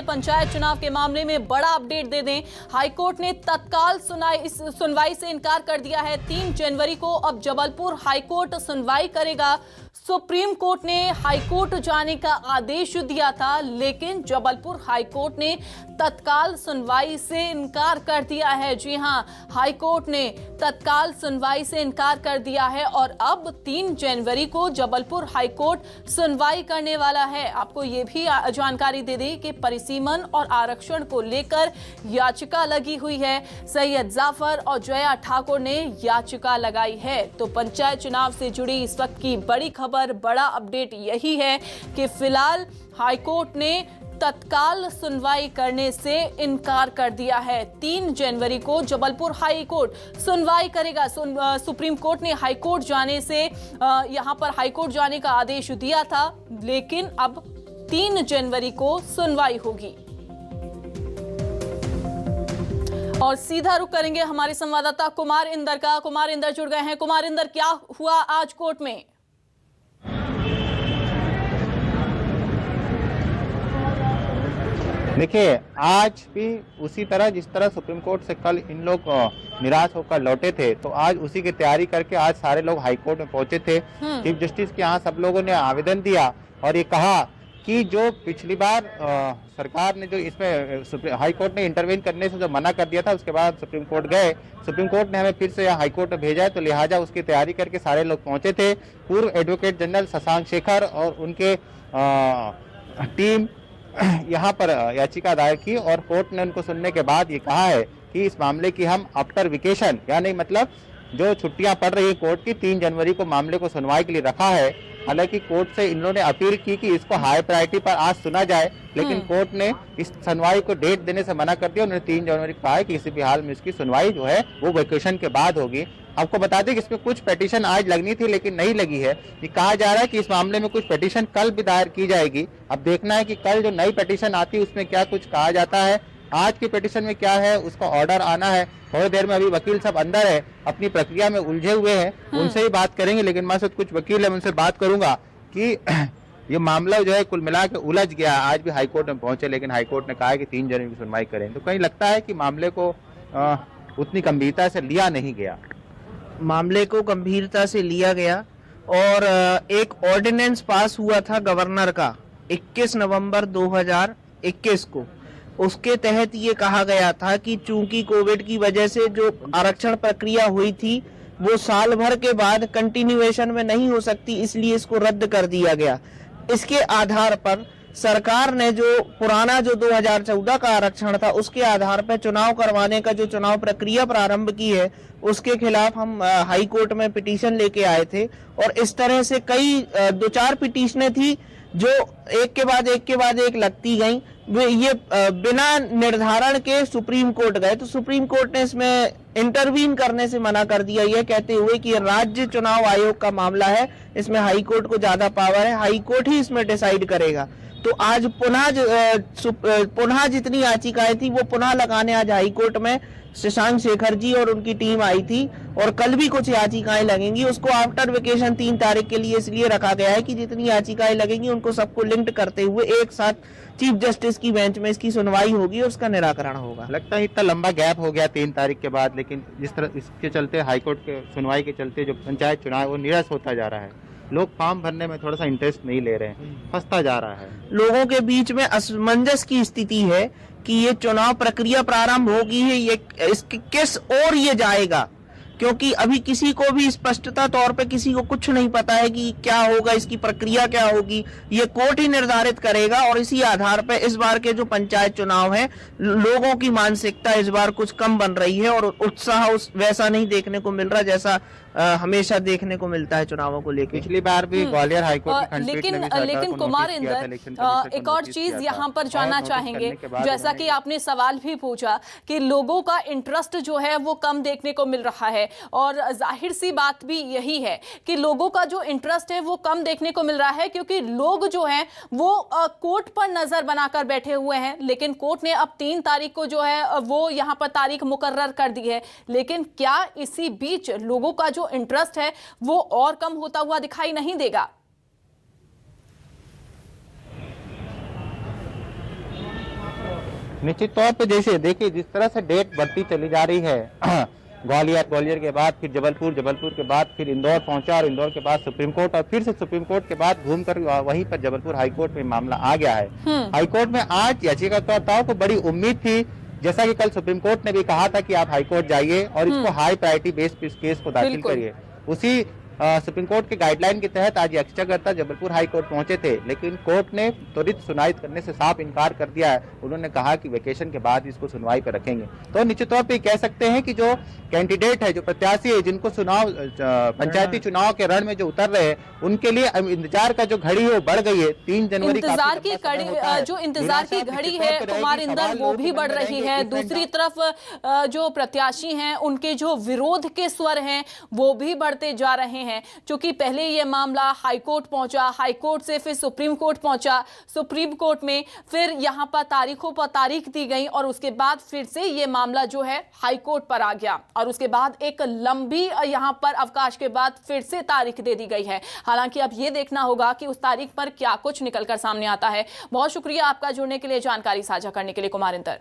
पंचायत चुनाव के मामले में बड़ा अपडेट दे दें। हाईकोर्ट ने तत्काल सुनवाई से इनकार कर दिया है। 3 जनवरी को अब जबलपुर हाईकोर्ट सुनवाई करेगा। सुप्रीम कोर्ट ने हाईकोर्ट जाने का आदेश दिया था, लेकिन जबलपुर हाईकोर्ट ने तत्काल सुनवाई से इनकार कर दिया है। जी हां, हाईकोर्ट ने तत्काल सुनवाई से इनकार कर दिया है और अब 3 जनवरी को जबलपुर हाईकोर्ट सुनवाई करने वाला है। आपको ये भी जानकारी दे दें कि परिसीमन और आरक्षण को लेकर याचिका लगी हुई है। सैयद जाफर और जया ठाकुर ने याचिका लगाई है। तो पंचायत चुनाव से जुड़ी इस वक्त की बड़ी खबर, बड़ा अपडेट यही है कि फिलहाल हाईकोर्ट ने तत्काल सुनवाई करने से इनकार कर दिया है। 3 जनवरी को जबलपुर हाईकोर्ट सुनवाई करेगा। सुप्रीम कोर्ट ने हाईकोर्ट जाने से यहां पर हाईकोर्ट जाने का आदेश दिया था, लेकिन अब 3 जनवरी को सुनवाई होगी। और सीधा रुख करेंगे हमारे संवाददाता कुमार इंदर का। कुमार इंदर जुड़ गए हैं। कुमार इंदर, क्या हुआ आज कोर्ट में? देखिए, आज भी उसी तरह जिस तरह सुप्रीम कोर्ट से कल इन लोग निराश होकर लौटे थे, तो आज उसी की तैयारी करके आज सारे लोग हाई कोर्ट में पहुंचे थे। चीफ जस्टिस के यहाँ सब लोगों ने आवेदन दिया और ये कहा कि जो पिछली बार सरकार ने जो इसमें हाई कोर्ट ने इंटरवेन करने से जो मना कर दिया था, उसके बाद सुप्रीम कोर्ट गए। सुप्रीम कोर्ट ने हमें फिर से यहाँ हाई कोर्ट में भेजा है, तो लिहाजा उसकी तैयारी करके सारे लोग पहुंचे थे। पूर्व एडवोकेट जनरल शशांक शेखर और उनके टीम यहाँ पर याचिका दायर की और कोर्ट ने उनको सुनने के बाद ये कहा है कि इस मामले की हम आफ्टर वेकेशन, यानी मतलब जो छुट्टियां पड़ रही है कोर्ट की, 3 जनवरी को मामले को सुनवाई के लिए रखा है। हालांकि कोर्ट से इन लोगों ने अपील की कि इसको हाई प्रायोरिटी पर आज सुना जाए, लेकिन कोर्ट ने इस सुनवाई को डेट देने से मना कर दिया। उन्होंने 3 जनवरी को कहा है कि किसी भी हाल में इसकी सुनवाई जो है वो वेकेशन के बाद होगी। आपको बता दें कि इसमें कुछ पिटीशन आज लगनी थी लेकिन नहीं लगी है। ये कहा जा रहा है कि इस मामले में कुछ पिटीशन कल भी दायर की जाएगी। अब देखना है कि कल जो नई पिटीशन आती है उसमें क्या कुछ कहा जाता है। आज की पिटीशन में क्या है उसका ऑर्डर आना है। थोड़ी देर में अभी वकील सब अंदर है, अपनी प्रक्रिया में उलझे हुए हैं, उनसे ही बात करेंगे। लेकिन मैं साथ कुछ वकील है, उनसे बात करूंगा कि ये मामला जो है कुल मिला के उलझ गया। आज भी हाईकोर्ट में पहुंचे, लेकिन हाईकोर्ट ने कहा है कि 3 जनवरी की सुनवाई करें। तो कहीं लगता है कि मामले को उतनी गंभीरता से लिया नहीं गया। मामले को गंभीरता से लिया गया और एक ऑर्डिनेंस पास हुआ था गवर्नर का 21 नवंबर 2021 को। उसके तहत ये कहा गया था कि चूंकि कोविड की वजह से जो आरक्षण प्रक्रिया हुई थी वो साल भर के बाद कंटिन्यूएशन में नहीं हो सकती, इसलिए इसको रद्द कर दिया गया। इसके आधार पर सरकार ने जो पुराना जो 2014 का आरक्षण था उसके आधार पर चुनाव करवाने का जो चुनाव प्रक्रिया प्रारंभ की है, उसके खिलाफ हम हाई कोर्ट में पिटीशन लेके आए थे। और इस तरह से कई 2-4 पिटीशनें थी जो एक के बाद एक लगती गई। ये बिना निर्धारण के सुप्रीम कोर्ट गए, तो सुप्रीम कोर्ट ने इसमें इंटरवीन करने से मना कर दिया, ये कहते हुए कि राज्य चुनाव आयोग का मामला है, इसमें हाई कोर्ट को ज्यादा पावर है, हाई कोर्ट ही इसमें डिसाइड करेगा। तो आज पुनः जितनी याचिकाएं थी वो पुनः लगाने आज हाई कोर्ट में शशांक शेखर जी और उनकी टीम आई थी और कल भी कुछ याचिकाएं लगेंगी। उसको आफ्टर वेकेशन 3 तारीख के लिए इसलिए रखा गया है कि जितनी याचिकाएं लगेंगी उनको सबको लिंक्ड करते हुए एक साथ चीफ जस्टिस की बेंच में इसकी सुनवाई होगी और उसका निराकरण होगा। लगता है इतना लंबा गैप हो गया 3 तारीख के बाद, लेकिन जिस तरह इसके चलते हाईकोर्ट के सुनवाई के चलते जो पंचायत चुनाव है वो निरस्त होता जा रहा है। लोग फॉर्म भरने में थोड़ा सा इंटरेस्ट नहीं ले रहे हैं, फंसता जा रहा है। लोगों के बीच में असमंजस की स्थिति है कि ये चुनाव प्रक्रिया प्रारंभ होगी है, ये इसके किस ओर ये जाएगा, क्योंकि अभी किसी को भी स्पष्टता तौर पे किसी को कुछ नहीं पता है कि क्या होगा, इसकी प्रक्रिया क्या होगी। ये कोर्ट ही निर्धारित करेगा और इसी आधार पे इस बार के जो पंचायत चुनाव है, लोगों की मानसिकता इस बार कुछ कम बन रही है और उत्साह वैसा नहीं देखने को मिल रहा जैसा हमेशा देखने को मिलता है चुनावों को लेकर। पिछली बार भी ग्वालियर हाईकोर्ट की लेकिन कुमार इंदर, एक और चीज यहाँ पर जानना चाहेंगे, जैसा कि आपने सवाल भी पूछा कि लोगों का इंटरेस्ट जो है वो कम देखने को मिल रहा है, और जाहिर सी बात भी यही है कि लोगों का जो इंटरेस्ट है वो कम देखने को मिल रहा है, क्योंकि लोग जो हैं वो कोर्ट पर नजर बनाकर बैठे हुए हैं। लेकिन कोर्ट ने अब 3 तारीख को जो है वो यहाँ पर तारीख मुकर्रर कर दी है। लेकिन क्या इसी बीच लोगों का जो इंटरेस्ट है वो और कम होता हुआ दिखाई नहीं देगा? निश्चित तौर पे जैसे देखिए जिस तरह से डेट बढ़ती चली जा रही है ग्वालियर के बाद फिर जबलपुर के बाद फिर इंदौर पहुंचा और इंदौर के बाद सुप्रीम कोर्ट और फिर से सुप्रीम कोर्ट के बाद घूमकर वहीं पर जबलपुर हाई कोर्ट में मामला आ गया है। हाई कोर्ट में आज याचिकाकर्ताओं को बड़ी उम्मीद थी, जैसा कि कल सुप्रीम कोर्ट ने भी कहा था कि आप हाई कोर्ट जाइए और इसको हाई प्रायोरिटी बेस पे इस केस को दाखिल करिए। उसी सुप्रीम कोर्ट के गाइडलाइन के तहत आज याचिकाकर्ता जबलपुर हाई कोर्ट पहुंचे थे, लेकिन कोर्ट ने त्वरित सुनवाई करने से साफ इनकार कर दिया है। उन्होंने कहा कि वेकेशन के बाद इसको सुनवाई पर रखेंगे। तो निश्चित तौर पे कह सकते हैं कि जो कैंडिडेट है, जो प्रत्याशी है, जिनको पंचायती चुनाव के रण में जो उतर रहे हैं, उनके लिए इंतजार का जो घड़ी है वो बढ़ गई है। 3 जनवरी इंतजार की घड़ी है कुमार इंदर, वो भी बढ़ रही है। दूसरी तरफ जो प्रत्याशी हैं उनके जो विरोध के स्वर हैं वो भी बढ़ते जा रहे हैं। क्योंकि पहले ये मामला हाई कोर्ट पहुंचा, हाई कोर्ट से फिर सुप्रीम कोर्ट पहुंचा, सुप्रीम कोर्ट में फिर यहां पर तारीखों पर तारीख दी गई और उसके बाद फिर से ये मामला जो है हाई कोर्ट पर आ गया और उसके बाद एक लंबी यहां पर अवकाश के बाद फिर से तारीख दे दी गई है। हालांकि अब ये देखना होगा कि उस तारीख पर क्या कुछ निकलकर सामने आता है। बहुत शुक्रिया आपका जुड़ने के लिए, जानकारी साझा करने के लिए कुमार इंदर।